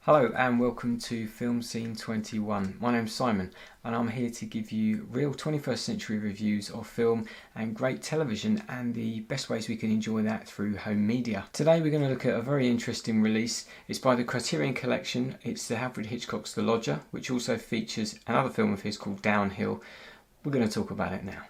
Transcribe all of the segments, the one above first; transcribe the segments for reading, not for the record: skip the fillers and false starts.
Hello and welcome to Film Scene 21. My name's Simon and I'm here to give you real 21st century reviews of film and great television and the best ways we can enjoy that through home media. Today we're going to look at a very interesting release. It's by the Criterion Collection. It's the Alfred Hitchcock's The Lodger, which also features another film of his called Downhill. We're going to talk about it now.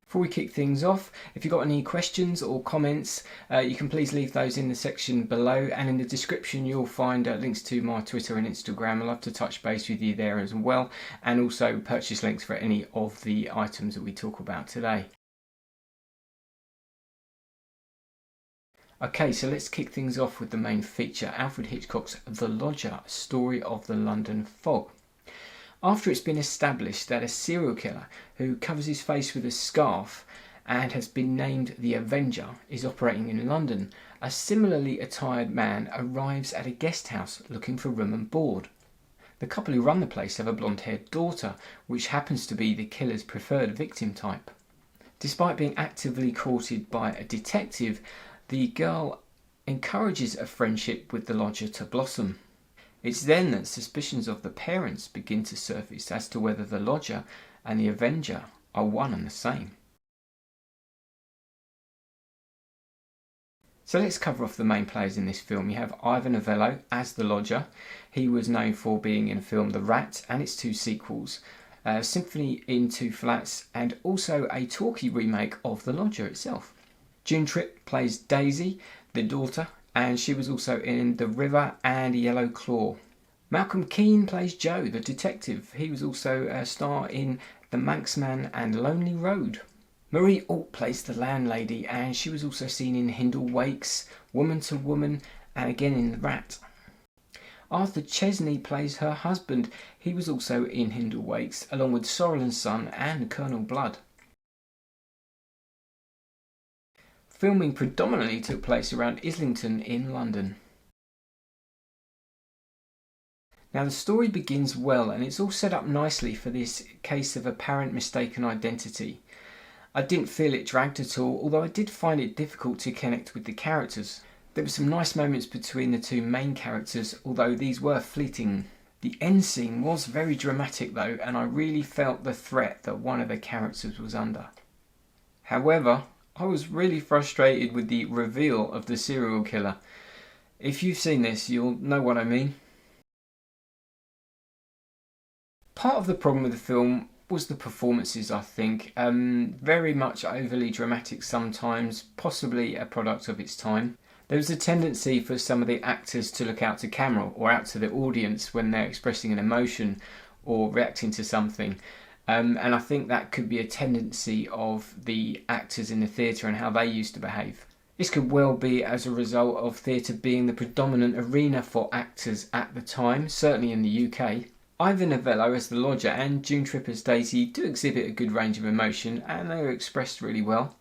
Before we kick things off, if you've got any questions or comments, you can please leave those in the section below, and in the description you'll find links to my Twitter and Instagram. I'd love to touch base with you there as well, and also purchase links for any of the items that we talk about today. Okay, so let's kick things off with the main feature, Alfred Hitchcock's The Lodger, a story of the London fog. After it's been established that a serial killer who covers his face with a scarf and has been named the Avenger is operating in London, a similarly attired man arrives at a guest house looking for room and board. The couple who run the place have a blonde-haired daughter, which happens to be the killer's preferred victim type. Despite being actively courted by a detective, the girl encourages a friendship with the lodger to blossom. It's then that suspicions of the parents begin to surface as to whether the lodger and the Avenger are one and the same. So let's cover off the main players in this film. You have Ivor Novello as the lodger. He was known for being in the film The Rat and its two sequels, Symphony in Two Flats, and also a talkie remake of The Lodger itself. June Tripp plays Daisy, the daughter, and she was also in The River and Yellow Claw. Malcolm Keane plays Joe, the detective. He was also a star in The Manxman and Lonely Road. Marie Alt plays the landlady, and she was also seen in Hindle Wakes, Woman to Woman, and again in The Rat. Arthur Chesney plays her husband. He was also in Hindle Wakes, along with Sorrel and Son and Colonel Blood. Filming predominantly took place around Islington in London. Now the story begins well, and it's all set up nicely for this case of apparent mistaken identity. I didn't feel it dragged at all, although I did find it difficult to connect with the characters. There were some nice moments between the two main characters, although these were fleeting. The end scene was very dramatic though, and I really felt the threat that one of the characters was under. However, I was really frustrated with the reveal of the serial killer. If you've seen this, you'll know what I mean. Part of the problem with the film was the performances, I think. Very much overly dramatic sometimes, possibly a product of its time. There was a tendency for some of the actors to look out to camera or out to the audience when they're expressing an emotion or reacting to something. And I think that could be a tendency of the actors in the theatre and how they used to behave. This could well be as a result of theatre being the predominant arena for actors at the time, certainly in the UK. Ivor Novello as the lodger and June Tripp as Daisy do exhibit a good range of emotion, and they are expressed really well.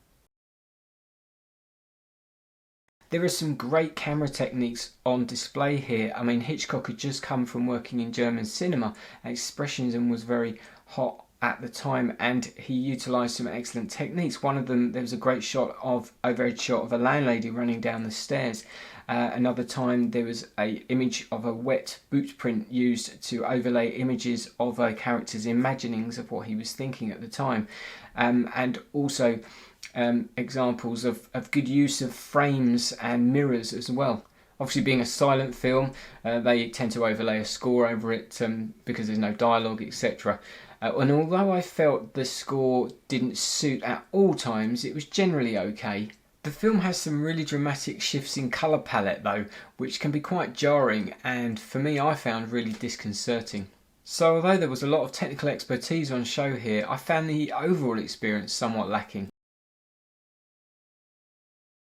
There are some great camera techniques on display here. I mean, Hitchcock had just come from working in German cinema, and Expressionism was very hot at the time, and he utilised some excellent techniques. One of them, there was a great overhead shot of a landlady running down the stairs. Another time there was an image of a wet boot print used to overlay images of a character's imaginings of what he was thinking at the time, and also examples of good use of frames and mirrors as well. Obviously, being a silent film, they tend to overlay a score over it because there's no dialogue, etc. And although I felt the score didn't suit at all times, it was generally okay. The film has some really dramatic shifts in colour palette though, which can be quite jarring, and for me I found really disconcerting. So although there was a lot of technical expertise on show here, I found the overall experience somewhat lacking.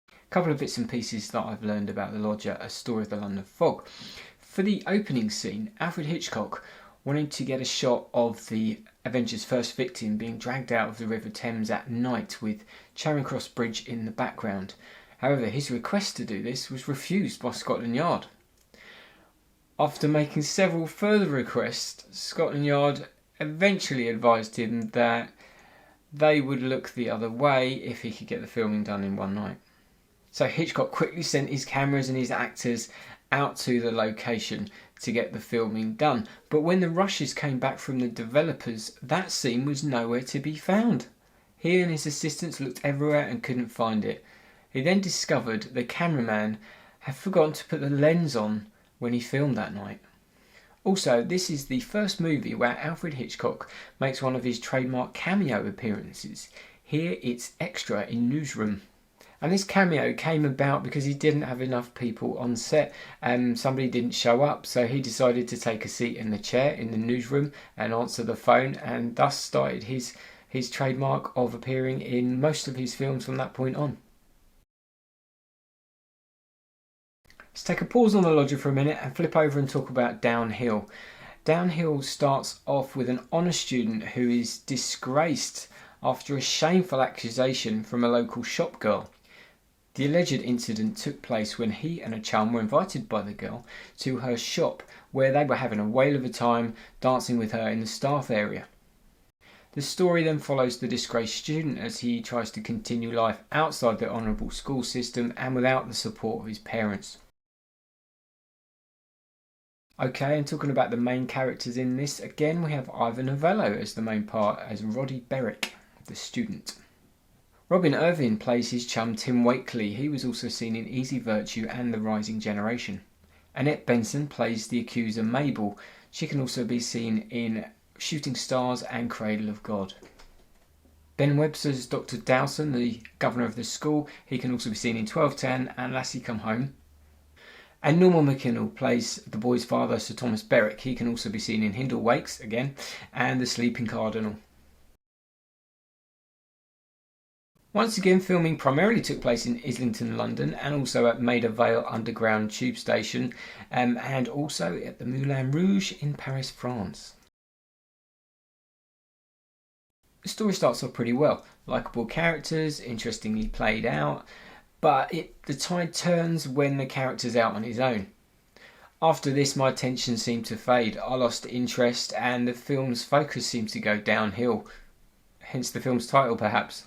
A couple of bits and pieces that I've learned about The Lodger, a story of the London fog. For the opening scene, Alfred Hitchcock wanted to get a shot of the Avenger's first victim being dragged out of the River Thames at night with Charing Cross Bridge in the background. However, his request to do this was refused by Scotland Yard. After making several further requests, Scotland Yard eventually advised him that they would look the other way if he could get the filming done in one night. So Hitchcock quickly sent his cameras and his actors out to the location to get the filming done. But when the rushes came back from the developers, that scene was nowhere to be found. He and his assistants looked everywhere and couldn't find it. He then discovered the cameraman had forgotten to put the lens on when he filmed that night. Also, this is the first movie where Alfred Hitchcock makes one of his trademark cameo appearances. Here it's extra in Newsroom. And this cameo came about because he didn't have enough people on set and somebody didn't show up, so he decided to take a seat in the chair in the newsroom and answer the phone, and thus started his trademark of appearing in most of his films from that point on. Let's take a pause on The Lodger for a minute and flip over and talk about Downhill. Downhill starts off with an honour student who is disgraced after a shameful accusation from a local shop girl. The alleged incident took place when he and a chum were invited by the girl to her shop, where they were having a whale of a time dancing with her in the staff area. The story then follows the disgraced student as he tries to continue life outside the honourable school system and without the support of his parents. Okay, and talking about the main characters in this, again we have Ivor Novello as the main part, as Roddy Berwick, the student. Robin Irvine plays his chum Tim Wakely. He was also seen in Easy Virtue and The Rising Generation. Annette Benson plays the accuser Mabel. She can also be seen in Shooting Stars and Cradle of God. Ben Webster's Dr. Dowson, the governor of the school. He can also be seen in 1210 and Lassie Come Home. And Norman MacKinnell plays the boy's father, Sir Thomas Berwick. He can also be seen in Hindle Wakes, again, and The Sleeping Cardinal. Once again, filming primarily took place in Islington, London, and also at Maida Vale Underground Tube Station, and also at the Moulin Rouge in Paris, France. The story starts off pretty well. Likeable characters, interestingly played out, but the tide turns when the character's out on his own. After this, my attention seemed to fade. I lost interest, and the film's focus seemed to go downhill. Hence the film's title, perhaps.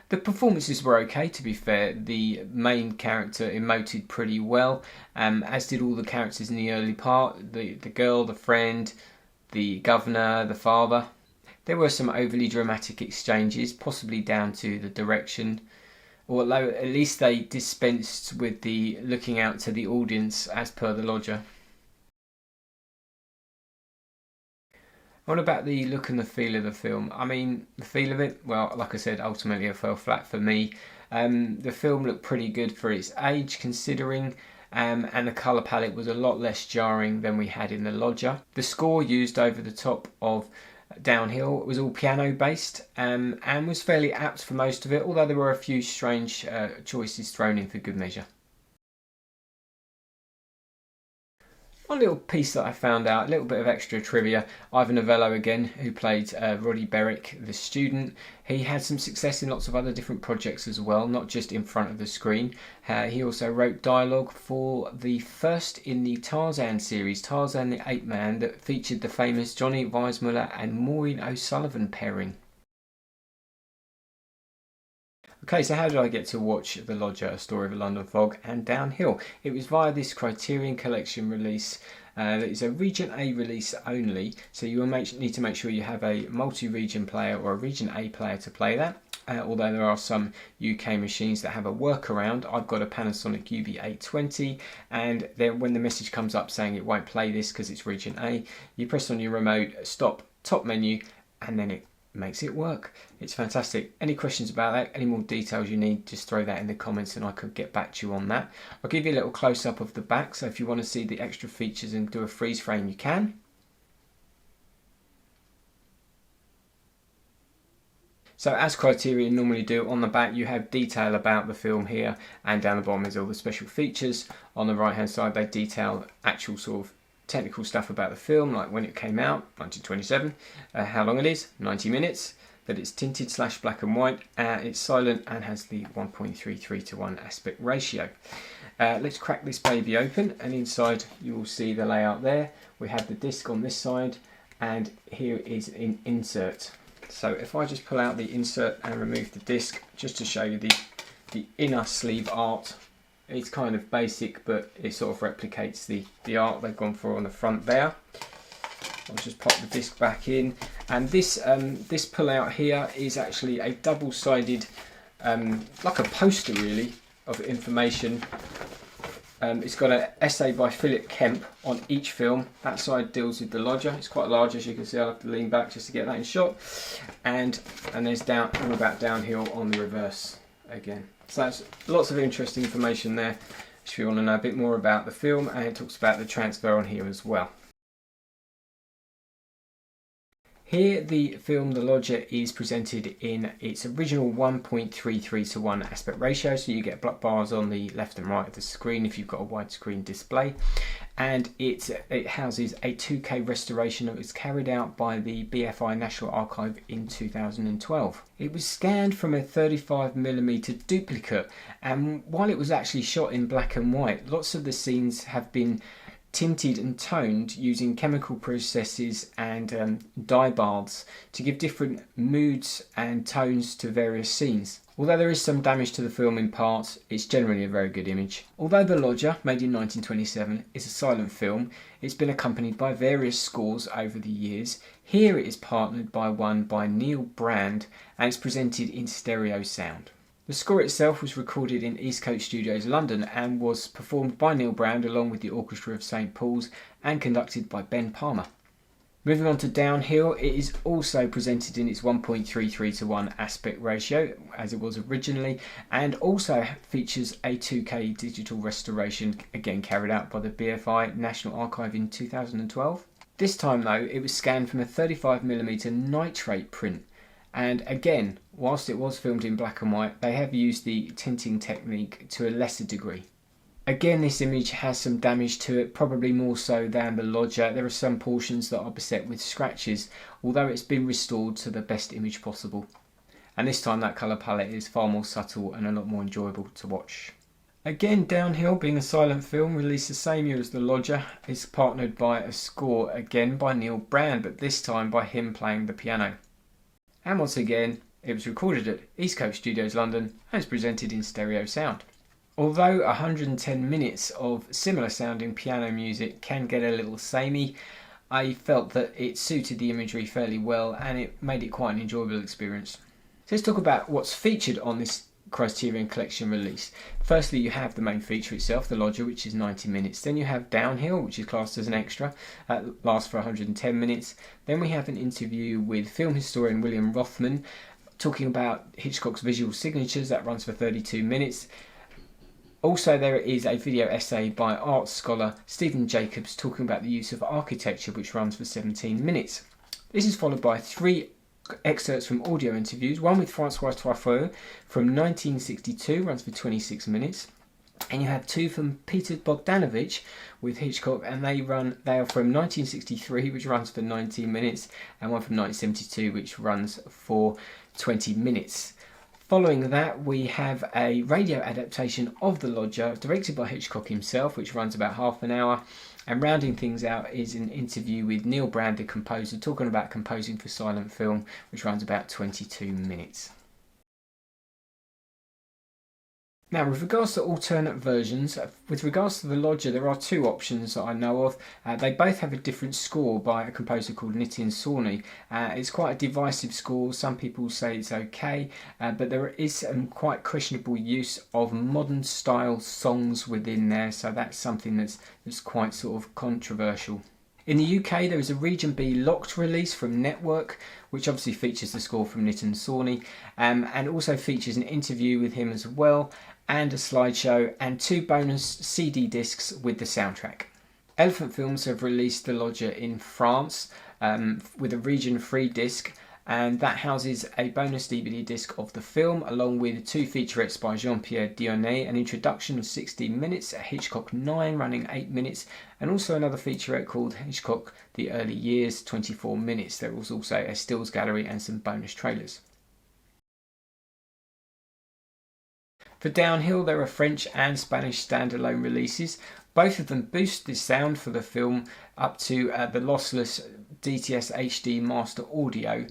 The performances were okay, to be fair. The main character emoted pretty well, as did all the characters in the early part. The girl, the friend, the governor, the father. There were some overly dramatic exchanges, possibly down to the direction, although at least they dispensed with the looking out to the audience as per The Lodger. What about the look and the feel of the film? I mean, the feel of it, well, like I said, ultimately it fell flat for me. The film looked pretty good for its age, considering, and the colour palette was a lot less jarring than we had in The Lodger. The score used over the top of Downhill was all piano based, and was fairly apt for most of it, although there were a few strange choices thrown in for good measure. One little piece that I found out, a little bit of extra trivia. Ivor Novello again, who played Roddy Berwick, the student. He had some success in lots of other different projects as well, not just in front of the screen. He also wrote dialogue for the first in the Tarzan series, Tarzan the Ape Man, that featured the famous Johnny Weissmuller and Maureen O'Sullivan pairing. Okay, so how did I get to watch The Lodger, A Story of a London Fog and Downhill? It was via this Criterion Collection release. That is a Region A release only, so you will need to make sure you have a multi-region player or a Region A player to play that. Although there are some UK machines that have a workaround. I've got a Panasonic UB820, and then when the message comes up saying it won't play this because it's Region A, you press on your remote, stop, top menu, and then it makes it work. It's fantastic. Any questions about that, any more details you need, just throw that in the comments and I could get back to you on that. I'll give you a little close-up of the back, so if you want to see the extra features and do a freeze frame, you can. So as Criterion normally do, on the back you have detail about the film here, and down the bottom is all the special features. On the right hand side they detail actual sort of technical stuff about the film, like when it came out, 1927, how long it is, 90 minutes, that it's tinted / black and white, it's silent and has the 1.33:1 aspect ratio. Let's crack this baby open, and inside you will see the layout there. We have the disc on this side, and here is an insert. So if I just pull out the insert and remove the disc, just to show you the inner sleeve art. It's kind of basic, but it sort of replicates the art they've gone for on the front there. I'll just pop the disc back in, and this this pull out here is actually a double-sided, like a poster really, of information. It's got an essay by Philip Kemp on each film. That side deals with the lodger. It's quite large, as you can see. I'll have to lean back just to get that in shot. And there's all about downhill on the reverse again. So that's lots of interesting information there if you want to know a bit more about the film, and it talks about the transfer on here as well. Here the film The Lodger is presented in its original 1.33:1 aspect ratio, so you get black bars on the left and right of the screen if you've got a widescreen display, and it houses a 2K restoration that was carried out by the BFI National Archive in 2012. It was scanned from a 35mm duplicate, and while it was actually shot in black and white, lots of the scenes have been tinted and toned using chemical processes and dye baths to give different moods and tones to various scenes. Although there is some damage to the film in parts, it's generally a very good image. Although The Lodger, made in 1927, is a silent film, it's been accompanied by various scores over the years. Here it is partnered by one by Neil Brand, and it's presented in stereo sound. The score itself was recorded in East Coast Studios, London, and was performed by Neil Brand along with the Orchestra of St Paul's and conducted by Ben Palmer. Moving on to Downhill, it is also presented in its 1.33:1 aspect ratio, as it was originally, and also features a 2K digital restoration, again carried out by the BFI National Archive in 2012. This time though, it was scanned from a 35mm nitrate print. And again, whilst it was filmed in black and white, they have used the tinting technique to a lesser degree. Again, this image has some damage to it, probably more so than The Lodger. There are some portions that are beset with scratches, although it's been restored to the best image possible. And this time that colour palette is far more subtle and a lot more enjoyable to watch. Again, Downhill, being a silent film, released the same year as The Lodger, is partnered by a score again by Neil Brand, but this time by him playing the piano. And once again, it was recorded at East Coast Studios, London, and is presented in stereo sound. Although 110 minutes of similar sounding piano music can get a little samey, I felt that it suited the imagery fairly well and it made it quite an enjoyable experience. So let's talk about what's featured on this Criterion Collection release. Firstly, you have the main feature itself, The Lodger, which is 90 minutes. Then you have Downhill, which is classed as an extra, lasts for 110 minutes. Then we have an interview with film historian William Rothman, talking about Hitchcock's visual signatures, that runs for 32 minutes. Also, there is a video essay by art scholar Stephen Jacobs talking about the use of architecture, which runs for 17 minutes. This is followed by 3 excerpts from audio interviews, one with Francois Truffaut from 1962, runs for 26 minutes, and you have 2 from Peter Bogdanovich with Hitchcock, and they are from 1963, which runs for 19 minutes, and one from 1972, which runs for 20 minutes. Following that, we have a radio adaptation of The Lodger, directed by Hitchcock himself, which runs about half an hour. And rounding things out is an interview with Neil Brand, the composer, talking about composing for silent film, which runs about 22 minutes. Now, with regards to alternate versions, with regards to The Lodger, there are 2 options that I know of. They both have a different score by a composer called Nitin Sawhney. It's quite a divisive score. Some people say it's okay, but there is some quite questionable use of modern style songs within there, so that's something that's quite sort of controversial. In the UK, there is a Region B locked release from Network, which obviously features the score from Nitin Sawhney, and also features an interview with him as well, and a slideshow, and 2 bonus CD discs with the soundtrack. Elephant Films have released The Lodger in France with a Region 3 disc, and that houses a bonus DVD disc of the film, along with 2 featurettes by Jean-Pierre Dionnet, an introduction of 16 minutes, a Hitchcock 9 running 8 minutes, and also another featurette called Hitchcock The Early Years, 24 minutes. There was also a stills gallery and some bonus trailers. For Downhill, there are French and Spanish standalone releases. Both of them boost the sound for the film up to the lossless DTS HD Master Audio.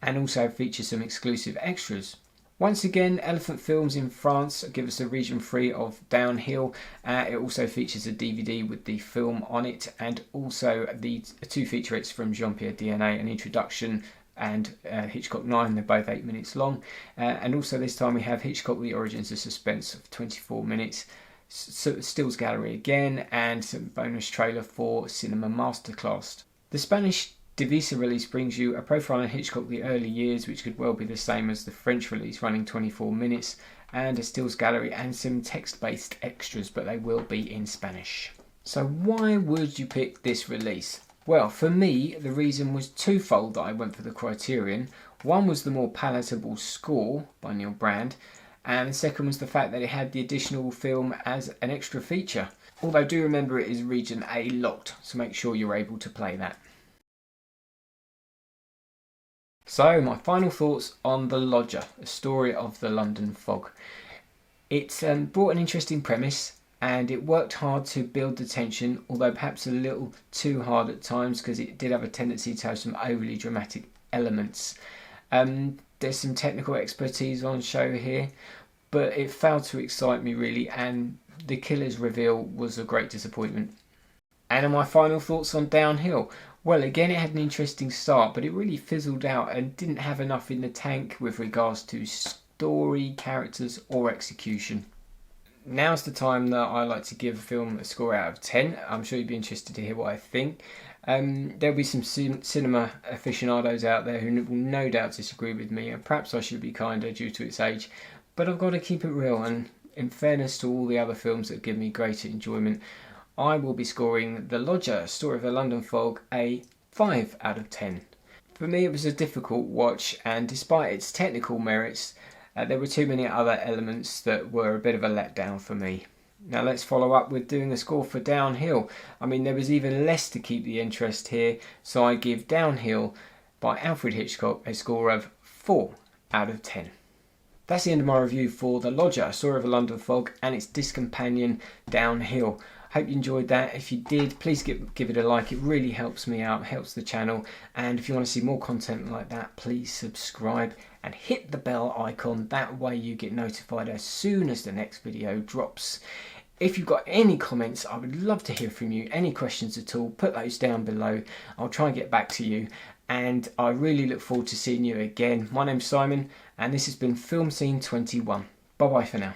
and also features some exclusive extras. Once again, Elephant Films in France give us a region 3 of Downhill. It also features a DVD with the film on it, and also the 2 featurettes from Jean-Pierre DNA, an introduction and Hitchcock 9. They're both 8 minutes long. And also this time we have Hitchcock The Origins of Suspense of 24 minutes. Stills Gallery again, and some bonus trailer for Cinema Masterclass. The Spanish Divisa release brings you a profile on Hitchcock the early years, which could well be the same as the French release, running 24 minutes, and a Stills Gallery and some text-based extras, but they will be in Spanish. So why would you pick this release? Well, for me, the reason was twofold that I went for the Criterion. One was the more palatable score by Neil Brand, and the second was the fact that it had the additional film as an extra feature. Although do remember it is region A locked, so make sure you're able to play that. So, my final thoughts on The Lodger, a story of the London fog. It's brought an interesting premise, and it worked hard to build the tension, although perhaps a little too hard at times, because it did have a tendency to have some overly dramatic elements. There's some technical expertise on show here, but it failed to excite me really, and the killer's reveal was a great disappointment. And my final thoughts on Downhill. Well, again, it had an interesting start, but it really fizzled out and didn't have enough in the tank with regards to story, characters, or execution. Now's the time that I like to give a film a score out of 10. I'm sure you'd be interested to hear what I think. There'll be some cinema aficionados out there who will no doubt disagree with me, and perhaps I should be kinder due to its age, but I've got to keep it real, and in fairness to all the other films that give me greater enjoyment, I will be scoring The Lodger, Story of the London Fog, a 5 out of 10. For me, it was a difficult watch, and despite its technical merits, there were too many other elements that were a bit of a letdown for me. Now let's follow up with doing a score for Downhill. I mean, there was even less to keep the interest here, so I give Downhill by Alfred Hitchcock a score of 4 out of 10. That's the end of my review for The Lodger, Story of a London Fog, and its disc companion Downhill. Hope you enjoyed that. If you did, please give it a like. It really helps me out, helps the channel. And if you want to see more content like that, please subscribe and hit the bell icon. That way you get notified as soon as the next video drops. If you've got any comments, I would love to hear from you. Any questions at all, put those down below. I'll try and get back to you. And I really look forward to seeing you again. My name's Simon, and this has been Film Scene 21. Bye bye for now.